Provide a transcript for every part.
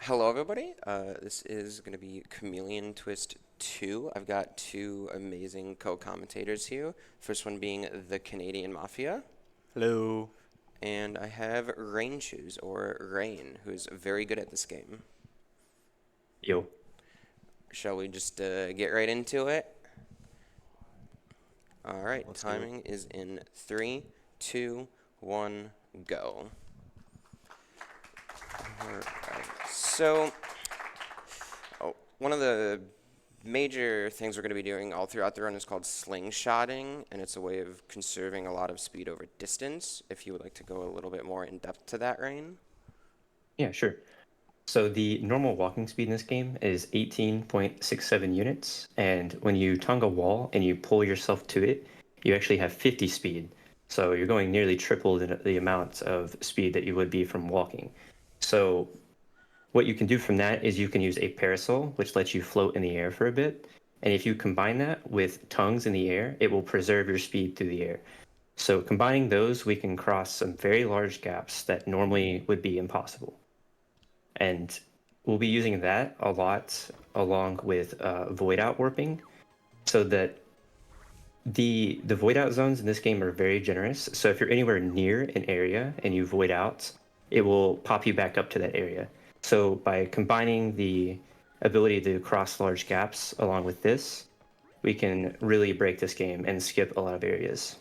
Hello, everybody. This is going to be Chameleon Twist 2. I've got two amazing co-commentators here. First one being the Canadian Mafia. Hello. And I have Rain Shoes, or Rain, who's very good at this game. Yo. Shall we just get right into it? All right, Let's do it. timing is in 3, 2, 1, go. All right. So, one of the major things we're going to be doing all throughout the run is called slingshotting, and it's a way of conserving a lot of speed over distance. If you would like to go a little bit more in depth to that, Rain. Yeah, sure. So the normal walking speed in this game is 18.67 units, and when you tongue a wall and you pull yourself to it, you actually have 50 speed. So you're going nearly triple the amount of speed that you would be from walking. So what you can do from that is you can use a parasol, which lets you float in the air for a bit. And if you combine that with tongues in the air, it will preserve your speed through the air. So combining those, we can cross some very large gaps that normally would be impossible. And we'll be using that a lot along with void out warping, so that the void out zones in this game are very generous. So if you're anywhere near an area and you void out, it will pop you back up to that area. So by combining the ability to cross large gaps along with this, we can really break this game and skip a lot of areas.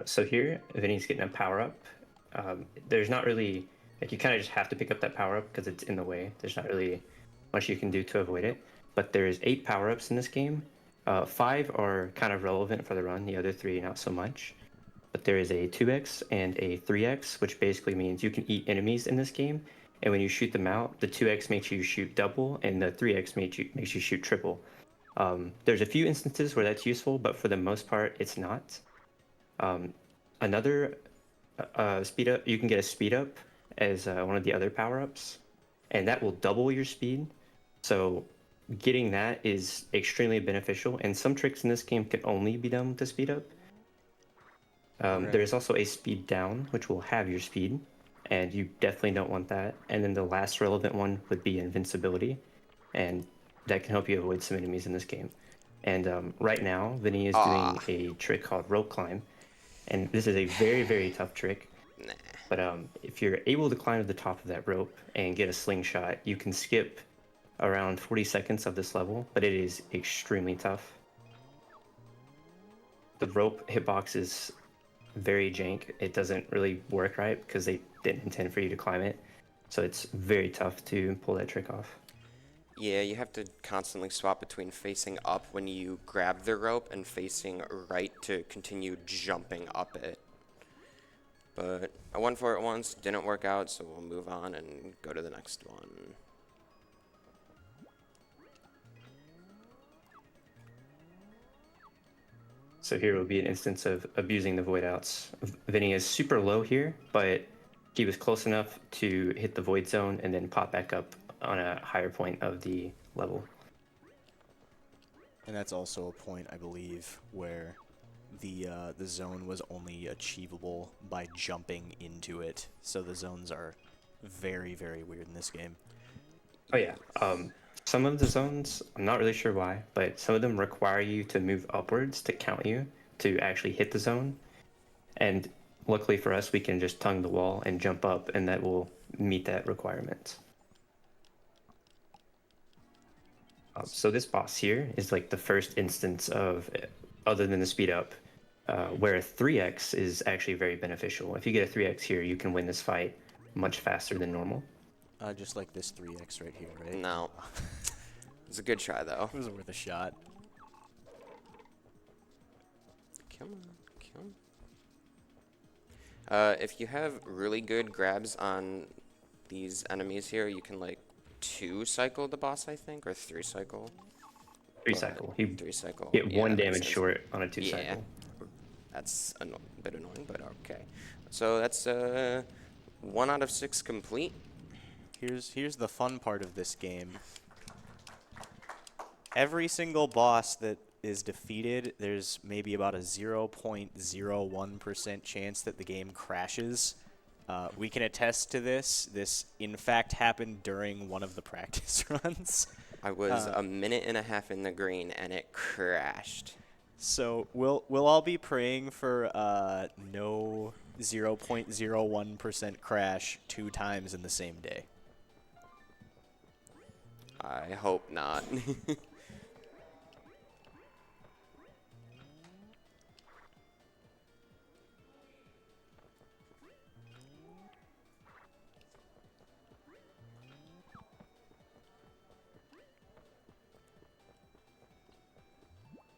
So here, Vinny's getting a power up. There's not really, like, you kind of just have to pick up that power up because it's in the way. There's not really much you can do to avoid it. But there's 8 power ups in this game. 5 are kind of relevant for the run, the other 3 not so much. But there is a 2x and a 3x, which basically means you can eat enemies in this game. And when you shoot them out, the 2x makes you shoot double, and the 3x makes you shoot triple. There's a few instances where that's useful, but for the most part, it's not. Another speed up, you can get a speed up as one of the other power ups, and that will double your speed. So getting that is extremely beneficial, and some tricks in this game can only be done with the speed up. Right. There's also a speed down, which will have your speed, and you definitely don't want that. And then the last relevant one would be invincibility, and that can help you avoid some enemies in this game. And right now, Vinny is doing a trick called rope climb, and this is a very, very tough trick. Nah. But if you're able to climb to the top of that rope and get a slingshot, you can skip around 40 seconds of this level, but it is extremely tough. The rope hitbox is very jank. It doesn't really work right because they didn't intend for you to climb it. So it's very tough to pull that trick off. Yeah, you have to constantly swap between facing up when you grab the rope and facing right to continue jumping up it. But I went for it once, didn't work out, so we'll move on and go to the next one. So here will be an instance of abusing the void outs. Vinny is super low here, but he was close enough to hit the void zone and then pop back up on a higher point of the level. And that's also a point, I believe, where the zone was only achievable by jumping into it. So the zones are very, very weird in this game. Oh yeah. Some of the zones, I'm not really sure why, but some of them require you to move upwards to count you to actually hit the zone. And luckily for us, we can just tongue the wall and jump up, and that will meet that requirement. So this boss here is like the first instance of, other than the speed up, where a 3x is actually very beneficial. If you get a 3x here, you can win this fight much faster than normal. Just like this 3x right here, right? No. It's a good try, though. It was worth a shot. Come on, come on. If you have really good grabs on these enemies here, you can, like, 2-cycle the boss, I think, or 3-cycle. 3-cycle. You 3-cycle. get Yeah, one that makes damage sense. short on a 2-cycle. Yeah. That's a bit annoying, but okay. So that's 1 out of 6 complete. Here's the fun part of this game. Every single boss that is defeated, there's maybe about a 0.01% chance that the game crashes. We can attest to this. This, in fact, happened during one of the practice runs. I was a minute and a half in the green, and it crashed. So we'll all be praying for no 0.01% crash 2 times in the same day. I hope not.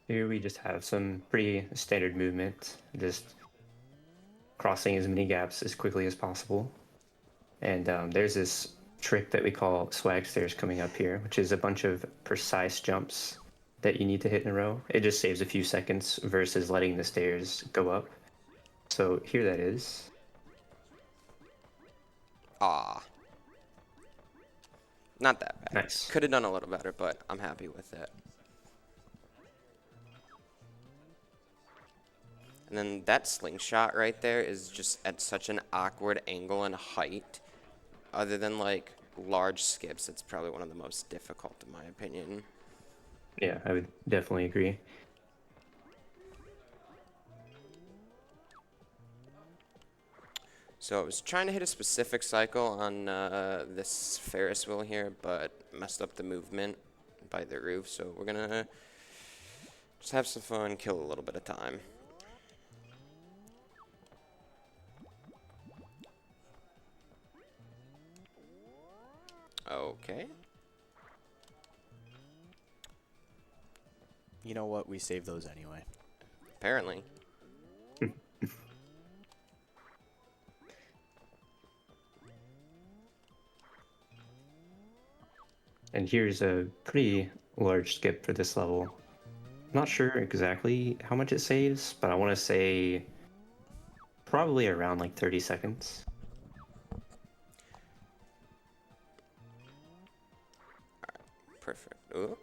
Here we just have some pretty standard movement, just crossing as many gaps as quickly as possible. And there's this trick that we call swag stairs coming up here, which is a bunch of precise jumps that you need to hit in a row. It just saves a few seconds versus letting the stairs go up. So here that is. Ah. Not that bad. Nice. Could have done a little better, but I'm happy with it. And then that slingshot right there is just at such an awkward angle and height. Other than like large skips, it's probably one of the most difficult in my opinion. Yeah, I would definitely agree. So I was trying to hit a specific cycle on this Ferris wheel here, but messed up the movement by the roof. So we're gonna just have some fun, kill a little bit of time. Okay. You know what? We save those anyway. Apparently. And here's a pretty large skip for this level. Not sure exactly how much it saves, but I want to say probably around like 30 seconds. Perfect. Ooh.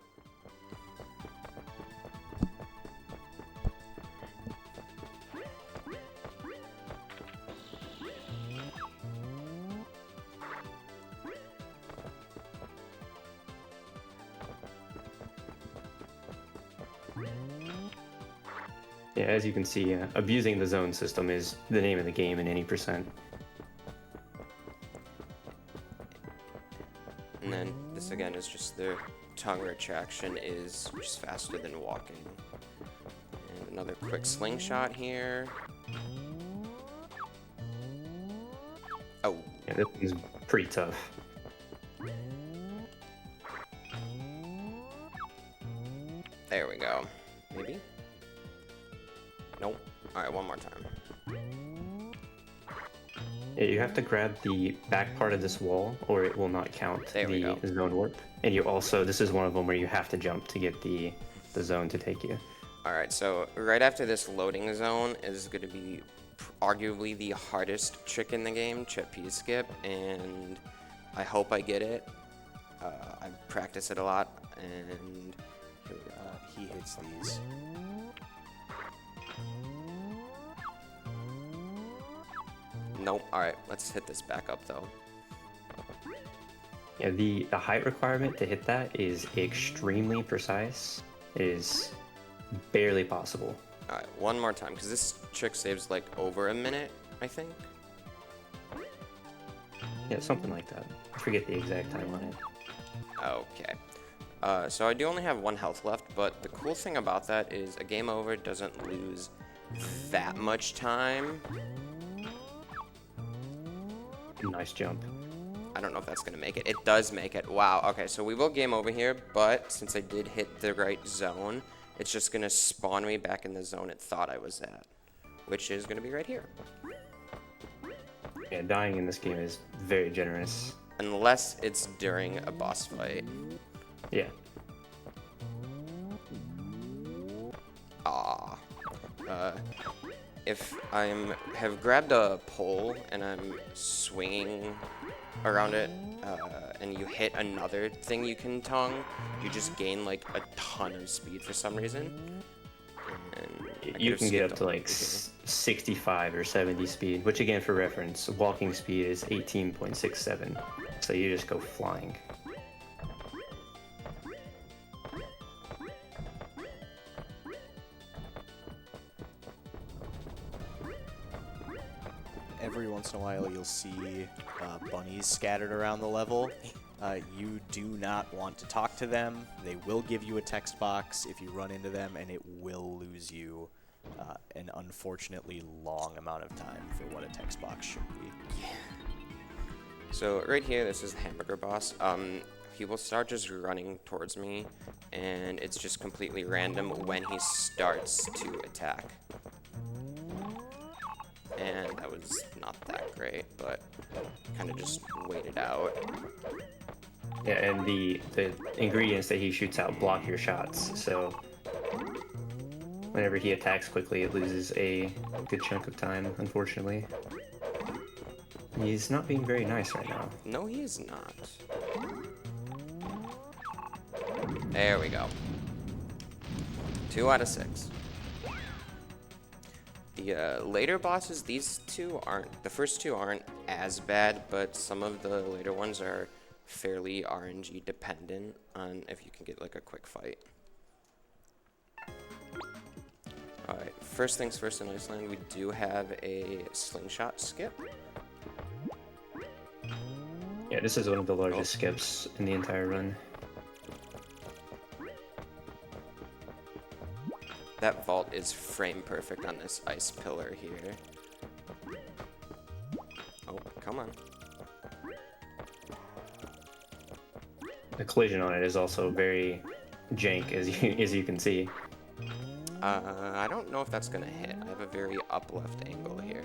Yeah, as you can see, abusing the zone system is the name of the game in any percent. And then this again is just the tongue retraction is just faster than walking. And another quick slingshot here. Oh, Yeah, this is pretty tough. there we go. Maybe? Nope. Alright, one more time. Yeah, you have to grab the back part of this wall or it will not count There we the go. zone warp. And you also, this is one of them where you have to jump to get the zone to take you. Alright, so right after this loading zone is going to be arguably the hardest trick in the game, trapeze skip, and I hope I get it. I practice it a lot, and here we go. He hits these. Nope. Alright, let's hit this back up though. Yeah, the height requirement to hit that is extremely precise. It is barely possible. Alright, one more time, because this trick saves like over a minute, I think. Yeah, something like that. I forget the exact time on it. Okay. So I do only have 1 health left, but the cool thing about that is a game over doesn't lose that much time. Nice jump. I don't know if that's going to make it. It does make it. Wow. Okay, so we will game over here, but since I did hit the right zone, it's just going to spawn me back in the zone it thought I was at, which is going to be right here. Yeah, dying in this game is very generous. Unless it's during a boss fight. Yeah. if have grabbed a pole and I'm swinging around it, and you hit another thing you can tongue, you just gain like a ton of speed for some reason. And I You could've can get up skipped to all like the way. 65 or 70 speed, which again, for reference, walking speed is 18.67. So you just go flying. Every once in a while, you'll see bunnies scattered around the level. You do not want to talk to them. They will give you a text box if you run into them, and it will lose you an unfortunately long amount of time for what a text box should be. So right here, this is the hamburger boss. He will start just running towards me, and it's just completely random when he starts to attack. And that was not that great, but kind of just waited out. Yeah, and the ingredients that he shoots out block your shots, so whenever he attacks quickly, it loses a good chunk of time, unfortunately. He's not being very nice right now. No, he is not. There we go. 2 out of 6. The later bosses, the first two aren't as bad, but some of the later ones are fairly RNG dependent on if you can get like a quick fight. Alright, first things first in Iceland, we do have a slingshot skip. Yeah, this is one of the largest skips in the entire run. That vault is frame perfect on this ice pillar here. Oh, come on. The collision on it is also very jank, as you can see. I don't know if that's gonna hit. I have a very up left angle here.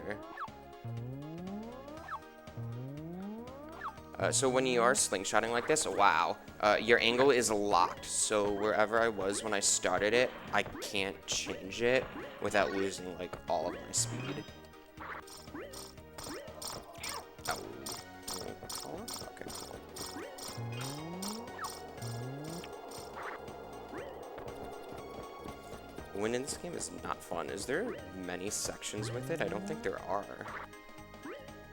So when you are slingshotting like this, wow, your angle is locked. So wherever I was when I started it, I can't change it without losing like all of my speed. Oh. Okay. Winning this game is not fun. Is there many sections with it? I don't think there are.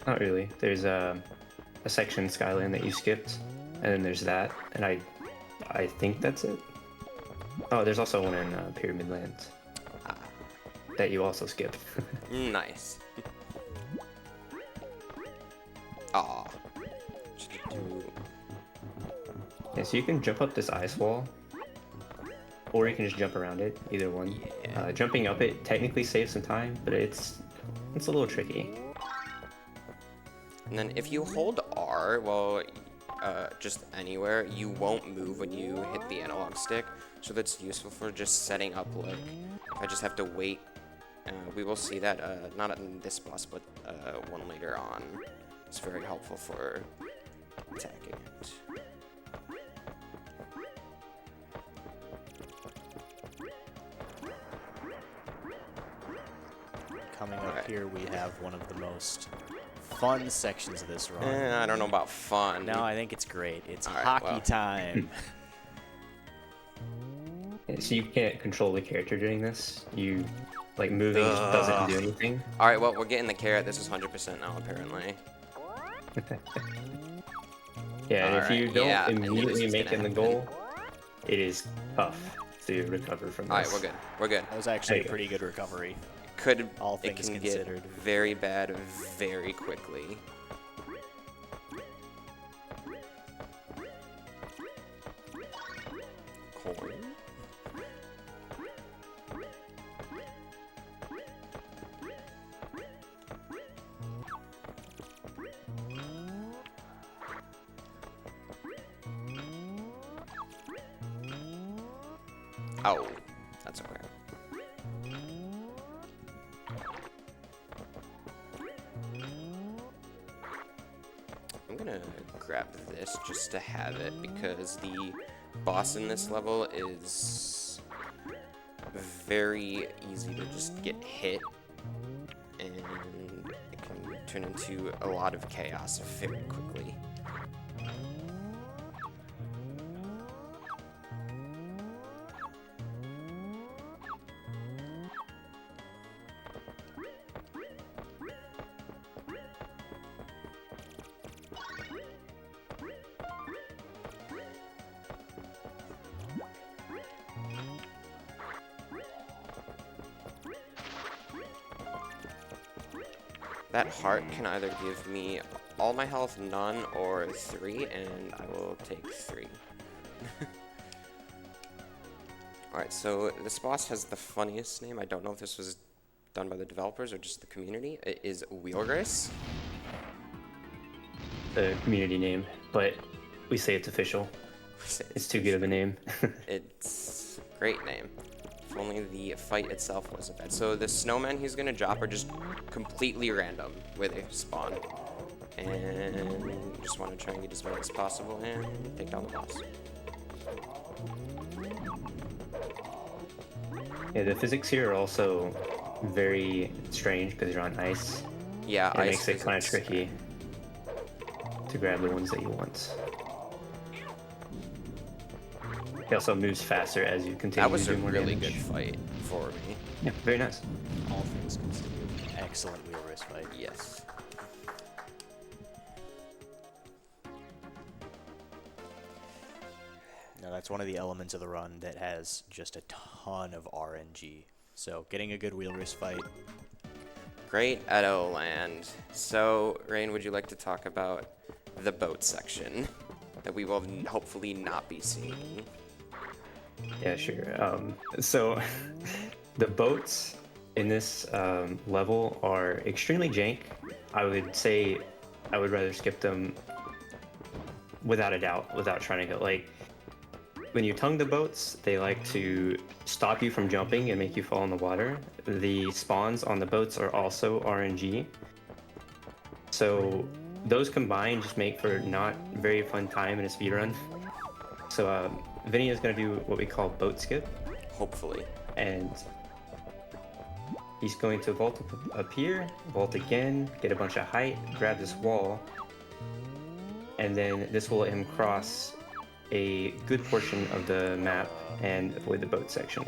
Not really. There's a section in Skyland that you skipped, and then there's that, and I think that's it. Oh, there's also one in Pyramid Land that you also skipped. Nice. Aw. Yeah, so you can jump up this ice wall, or you can just jump around it. Either one. Yeah. Jumping up it technically saves some time, but it's a little tricky. And then if you hold R while just anywhere, you won't move when you hit the analog stick. So that's useful for just setting up, like, if I just have to wait. We will see that, not in this boss, but one later on. It's very helpful for attacking it. Coming up here, we have one of the most fun sections of this run. I don't know about fun. No, I think it's great. It's All right, hockey well. time. So you can't control the character during this. You, like, moving just doesn't do anything. Alright, well, we're getting the carrot. This is 100% now, apparently. Yeah, and if you Alright, don't yeah, I knew this immediately was make gonna it in the happen. goal, it is tough to recover from this. Alright, we're good. We're good. That was actually There a you pretty good recovery. All It things can considered. get very bad very quickly. Coin. Oh, that's okay. I'm gonna grab this just to have it because the boss in this level is very easy to just get hit turn into a lot of chaos very quickly. That heart can either give me all my health, none, or 3, and I will take 3. Alright, so this boss has the funniest name. I don't know if this was done by the developers or just the community. It is Wheelgrace. The community name, but we say it's official. It's too good of a name. It's a great name. If only the fight itself wasn't bad. So the snowmen he's gonna drop are just completely random where they spawn. And you just want to try and get as many as possible and take down the boss. Yeah, the physics here are also very strange because you're on ice. Yeah, It ice makes it kind of physics. tricky to grab the ones that you want. He also moves faster as you continue That was to a do more really damage. good fight for me. Yeah, very nice. All things considered, excellent wheel wrist fight. Yes. Now that's one of the elements of the run that has just a ton of RNG. So getting a good wheel wrist fight. Great Edo Land. So, Rain, would you like to talk about the boat section that we will hopefully not be seeing? Yeah, sure. So the boats in this level are extremely jank. I would say I would rather skip them without a doubt, without trying to go. Like, when you tongue the boats, they like to stop you from jumping and make you fall in the water. The spawns on the boats are also RNG. So those combined just make for not very fun time in a speedrun. So Vinny is going to do what we call boat skip, Hopefully. and he's going to vault up here, vault again, get a bunch of height, grab this wall, and then this will let him cross a good portion of the map and avoid the boat section.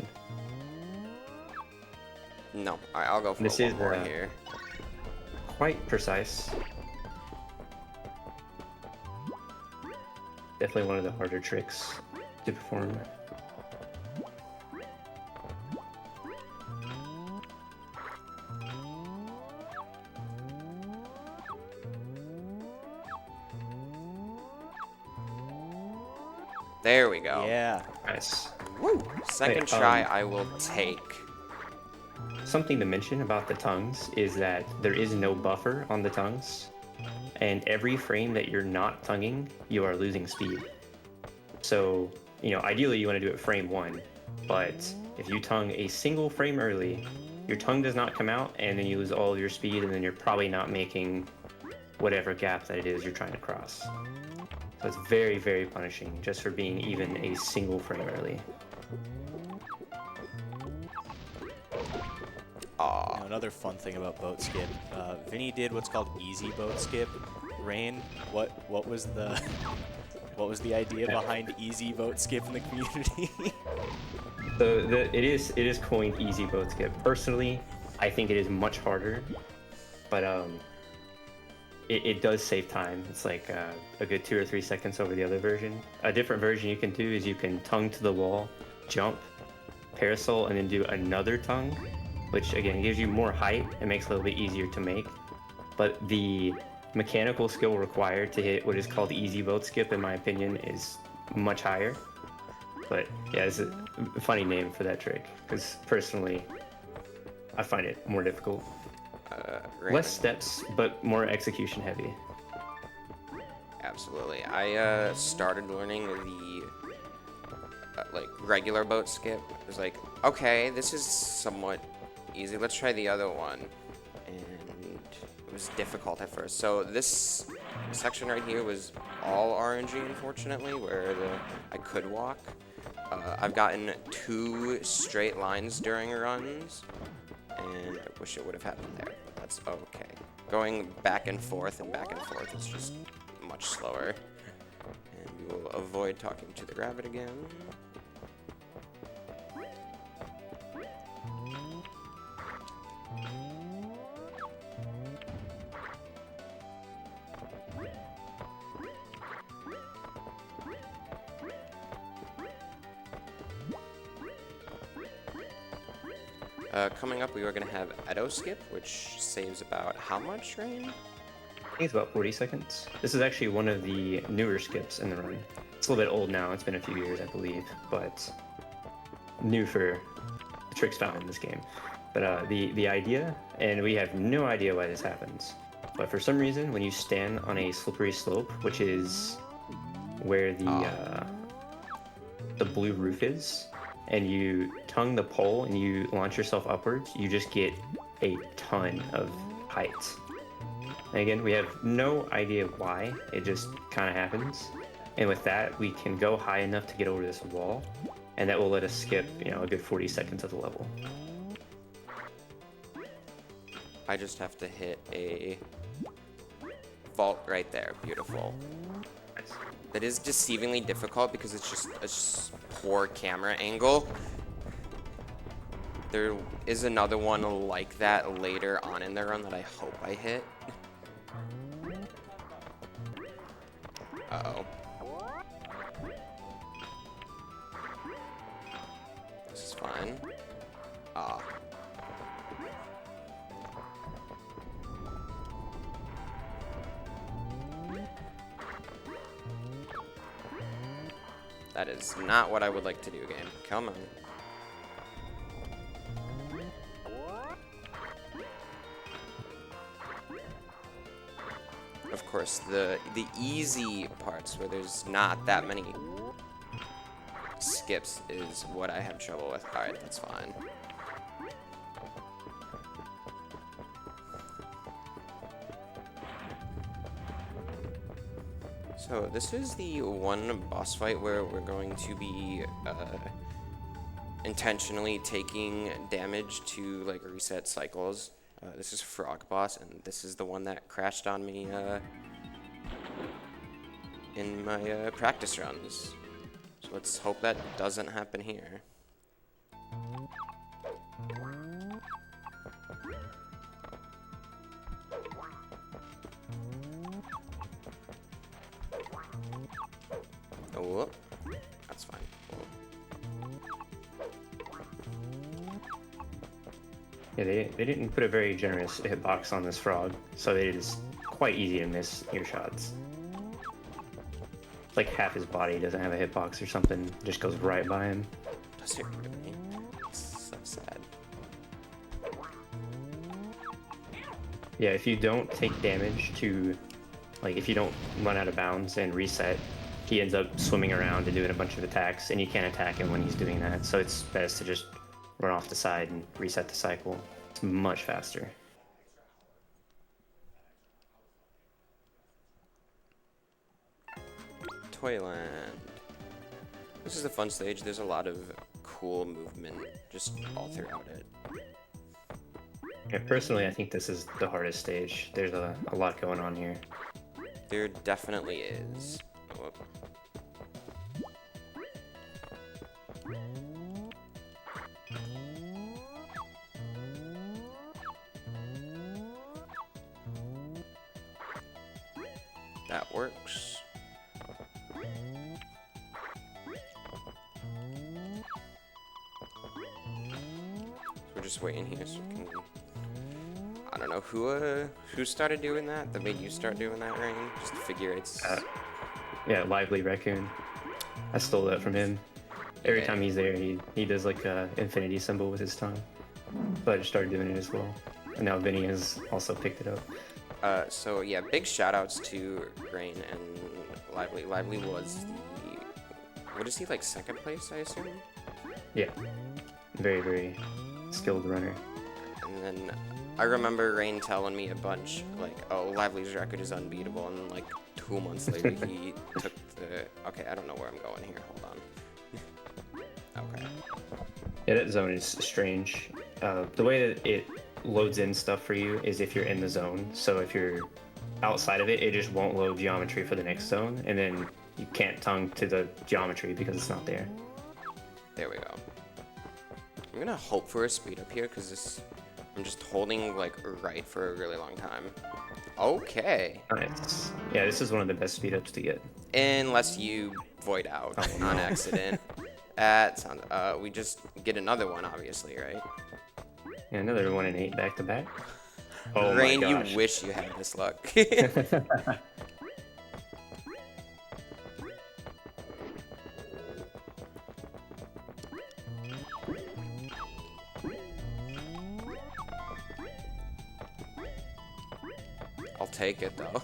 No. Alright, I'll go for This one is, more here. Quite precise. Definitely one of the harder tricks to perform. There we go. Yeah. Nice. Woo! Second Wait, try I will take. Something to mention about the tongues is that there is no buffer on the tongues, and every frame that you're not tonguing, you are losing speed. So, ideally you want to do it frame 1, but if you tongue a single frame early, your tongue does not come out, and then you lose all of your speed, and then you're probably not making whatever gap that it is you're trying to cross. So it's very, very punishing just for being even a single frame early. Aw. Now, another fun thing about boat skip, Vinny did what's called easy boat skip. Rain, what was the what was the idea behind easy boat skip in the community? So it is coined easy boat skip. Personally, I think it is much harder, but it does save time. It's like a good 2 or 3 seconds over the other version. A different version you can do is you can tongue to the wall, jump, parasol, and then do another tongue, which again gives you more height and makes it a little bit easier to make. But the mechanical skill required to hit what is called easy boat skip, in my opinion, is much higher. But yeah, it's a funny name for that trick, because personally, I find it more difficult. Less steps, but more execution heavy. Absolutely. I started learning the regular boat skip. It was like, okay, this is somewhat easy. Let's try the other one. And it was difficult at first. So this section right here was all RNG, unfortunately, where I could walk. I've gotten 2 straight lines during runs, and I wish it would have happened there. But that's okay. Going back and forth is just much slower. And we will avoid talking to the rabbit again. Coming up, we are going to have Edo Skip, which saves about how much, Rain? I think it's about 40 seconds. This is actually one of the newer skips in the run. It's a little bit old now. It's been a few years, I believe, but new for the tricks found in this game. But the idea, and we have no idea why this happens, but for some reason, when you stand on a slippery slope, which is where the blue roof is, and you tongue the pole and you launch yourself upwards, you just get a ton of height. And again, we have no idea why, it just kind of happens. And with that, we can go high enough to get over this wall, and that will let us skip, you know, a good 40 seconds of the level. I just have to hit a vault right there. Beautiful. Nice. That is deceivingly difficult because it's just a poor camera angle. There is another one like that later on in the run that I hope I hit. Uh-oh. This is fine. Ah. That is not what I would like to do, game. Come on. Of course, the easy parts where there's not that many skips is what I have trouble with. Alright, that's fine. So this is the one boss fight where we're going to be intentionally taking damage to like reset cycles. This is Frog Boss, and this is the one that crashed on me in my practice runs. So let's hope that doesn't happen here. Oh, that's fine. Yeah, they didn't put a very generous hitbox on this frog, so it is quite easy to miss your shots. Like half his body doesn't have a hitbox or something, just goes right by him. Does it really? It's so sad. Yeah, if you don't take damage to, like if you don't run out of bounds and reset, he ends up swimming around and doing a bunch of attacks, and you can't attack him when he's doing that. So it's best to just run off the side and reset the cycle. It's much faster. Toyland. This is a fun stage. There's a lot of cool movement just all throughout it. Yeah, personally, I think this is the hardest stage. There's a lot going on here. There definitely is. Oh, that works. We're just waiting here so we can... I don't know who started doing that made you start doing that, Rain? Just to figure it's... Yeah, Lively Raccoon. I stole that from him. Every Yeah. time he's there, he does like a infinity symbol with his tongue. So I just started doing it as well. And now Vinny has also picked it up. So yeah, big shout outs to Rain and Lively. Lively was the... What is he, like second place, I assume? Yeah. Very, very skilled runner. And then I remember Rain telling me a bunch, like, oh, Lively's record is unbeatable, and like 2 months later he took the... Okay, I don't know where I'm going here, hold on. Okay. Yeah, that zone is strange. The way that it loads in stuff for you is if you're in the zone. So if you're outside of it, it just won't load geometry for the next zone, and then you can't tongue to the geometry because it's not there. There we go. I'm gonna hope for a speed up here because I'm just holding like right for a really long time. Okay. Nice. Yeah, this is one of the best speed ups to get. Unless you void out on accident. That sounds. We just get another one, obviously, right? Yeah, another 1 and 8 back to back. Oh Rain, my gosh. you wish you had this luck. I'll take it though.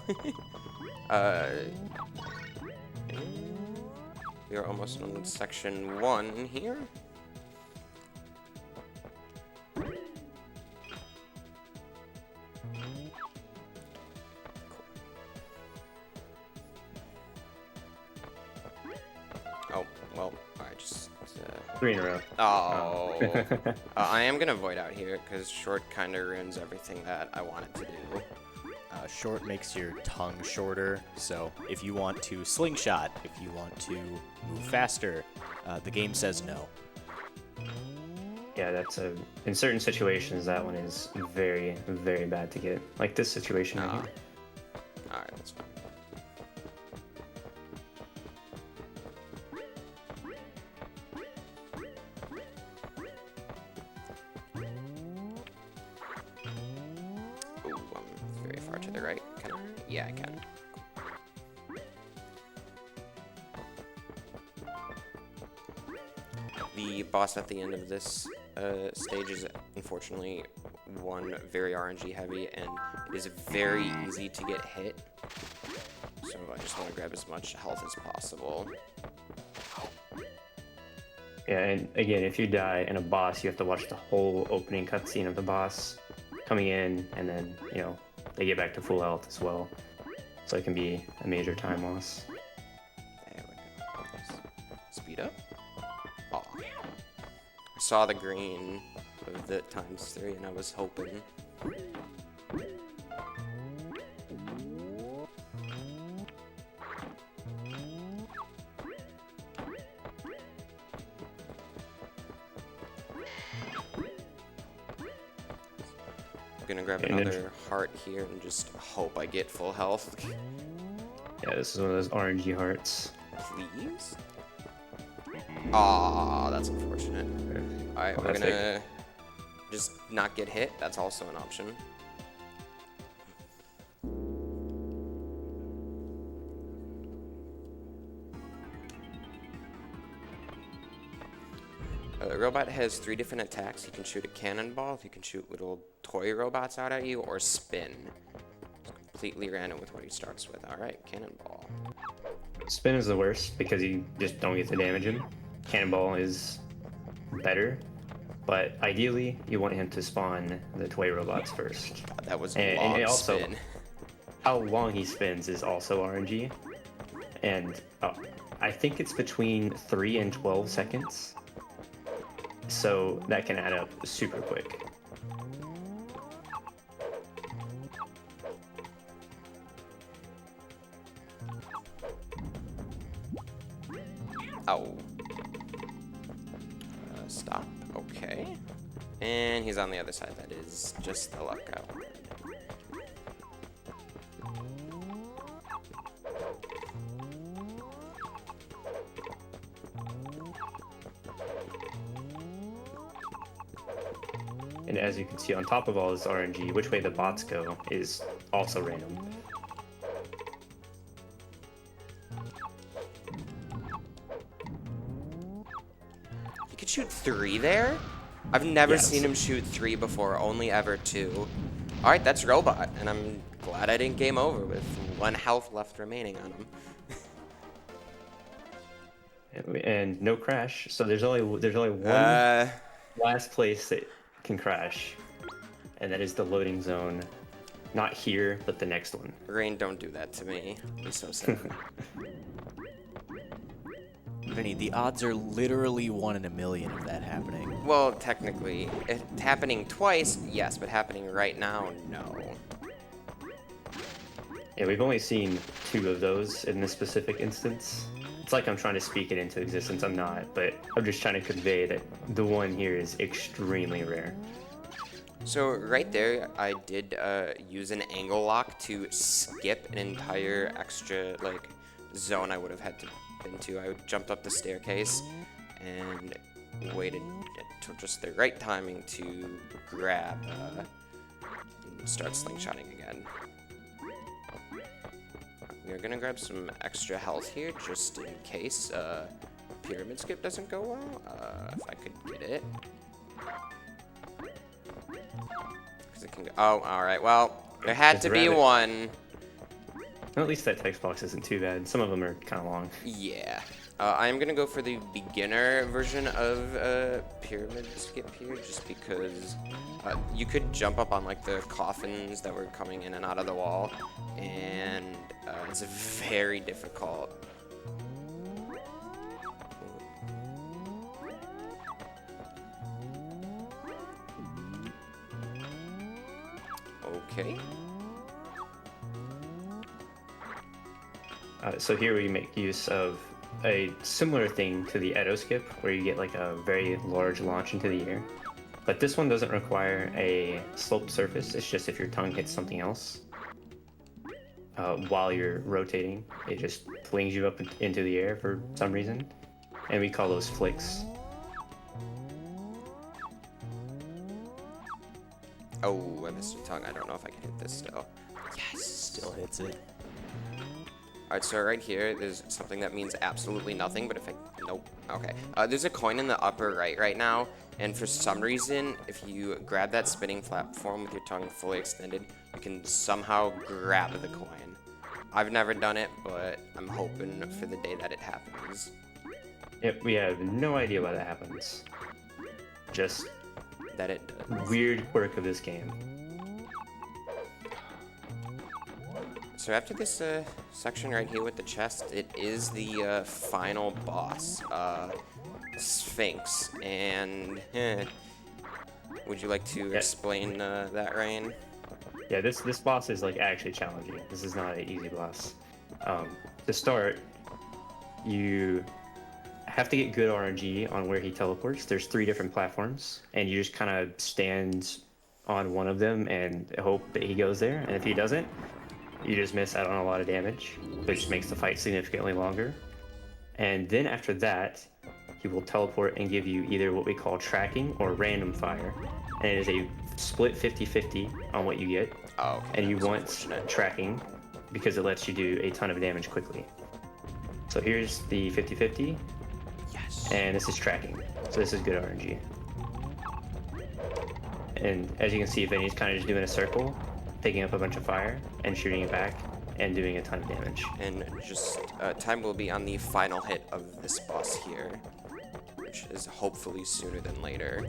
We're almost on section 1 here. Oh, well, alright, just... 3 in a row. Oh. I am gonna void out here, because short kind of ruins everything that I want it to do. Short makes your tongue shorter, so if you want to slingshot, if you want to move faster, the game says no. Yeah, in certain situations, that one is very, very bad to get. Like this situation right here. Alright, that's fine. Ooh, I'm very far to the right. Can I? Yeah, I can. The boss at the end of this stage is unfortunately one very RNG heavy, and it is very easy to get hit. So I just want to grab as much health as possible. Yeah, and again, if you die in a boss, you have to watch the whole opening cutscene of the boss coming in, and then, they get back to full health as well. So it can be a major time loss. There we go. Speed up. Oh. Saw the green of the ×3, and I was hoping. I'm gonna grab another heart here and just hope I get full health. Yeah, this is one of those RNG hearts. Please? Aw, that's unfortunate. Alright, we're gonna just not get hit. That's also an option. The robot has 3 different attacks. You can shoot a cannonball, you can shoot little toy robots out at you, or spin. It's completely random with what he starts with. Alright, cannonball. Spin is the worst because you just don't get to damage him. Cannonball is better, but ideally you want him to spawn the toy robots first. God, that was And long it also, spin. how long he spins is also RNG. And I think it's between 3 and 12 seconds. So that can add up super quick. Oh. Stop. Okay. And he's on the other side. That is just the luck I wanted. And as you can see, on top of all this RNG, which way the bots go is also random. He could shoot 3 there? I've never Yes. seen him shoot 3 before, only ever 2. Alright, that's robot, and I'm glad I didn't game over with 1 health left remaining on him. And no crash, so there's only one last place that can crash, and that is the loading zone. Not here, but the next one. Rain, don't do that to me. I'd be so sad. Vinny, the odds are literally 1 in a million of that happening. Well, technically, it's happening twice, yes, but happening right now, no. Yeah, we've only seen 2 of those in this specific instance. It's like I'm trying to speak it into existence. I'm not, but I'm just trying to convey that the one here is extremely rare. So right there, I did use an angle lock to skip an entire extra like zone I would have had to been to. I jumped up the staircase and waited till just the right timing to grab and start slingshotting again. We're gonna grab some extra health here just in case pyramid skip doesn't go well. If I could get it. It can go. Oh, alright, well, there had It's to a be rabbit. one. Well, at least that text box isn't too bad. Some of them are kind of long. Yeah. I'm gonna go for the beginner version of pyramid skip here, just because you could jump up on like the coffins that were coming in and out of the wall, and it's very difficult. Okay. So here we make use of a similar thing to the Edo skip, where you get like a very large launch into the air. But this one doesn't require a sloped surface. It's just if your tongue hits something else while you're rotating, it just flings you up into the air for some reason. And we call those flicks. Oh, I missed a tongue. I don't know if I can hit this still. Yes. Still hits it. Alright, so right here, there's something that means absolutely nothing, but if I... Nope. Okay. There's a coin in the upper right now, and for some reason, if you grab that spinning platform with your tongue fully extended, you can somehow grab the coin. I've never done it, but I'm hoping for the day that it happens. Yep, we have no idea why that happens. Just That it does. weird quirk of this game. So after this section right here with the chest, it is the final boss, Sphinx. And would you like to explain that, Ryan? Yeah, this boss is like actually challenging. This is not an easy boss. To start, you have to get good RNG on where he teleports. There's 3 different platforms, and you just kind of stand on one of them and hope that he goes there. And if he doesn't, you just miss out on a lot of damage, which makes the fight significantly longer. And then after that, he will teleport and give you either what we call tracking or random fire. And it is a split 50-50 on what you get. Oh, okay. And you that was want unfortunate. tracking because it lets you do a ton of damage quickly. So here's the 50-50, Yes. and this is tracking. So this is good RNG. And as you can see, Vinny's kind of just doing a circle, picking up a bunch of fire and shooting it back and doing a ton of damage. And just time will be on the final hit of this boss here, which is hopefully sooner than later.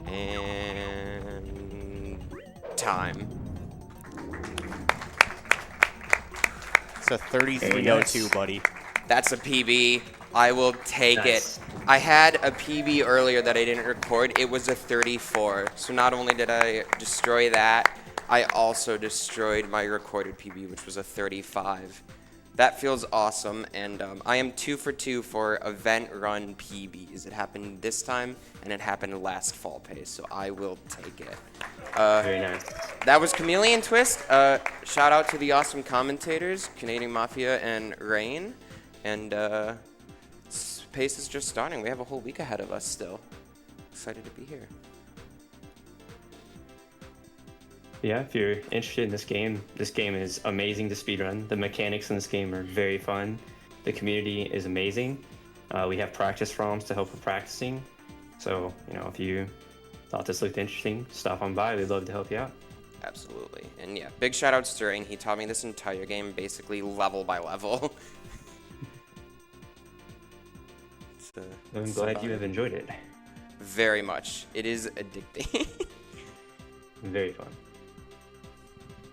And time. It's a 3302, buddy. That's a PB. I will take Nice. it. I had a PB earlier that I didn't record. It was a 34. So not only did I destroy that, I also destroyed my recorded PB, which was a 35. That feels awesome, and I am 2 for 2 for event run PBs. It happened this time, and it happened last fall pace, so I will take it. Very nice. That was Chameleon Twist. Shout out to the awesome commentators, Canadian Mafia and Rain. And pace is just starting. We have a whole week ahead of us still. Excited to be here. Yeah, if you're interested in this game is amazing to speedrun. The mechanics in this game are very fun. The community is amazing. We have practice ROMs to help with practicing. So, if you thought this looked interesting, stop on by. We'd love to help you out. Absolutely. And yeah, big shout outs to Rain. He taught me this entire game basically level by level. I'm glad you have enjoyed it. very much. It is addicting. Very fun.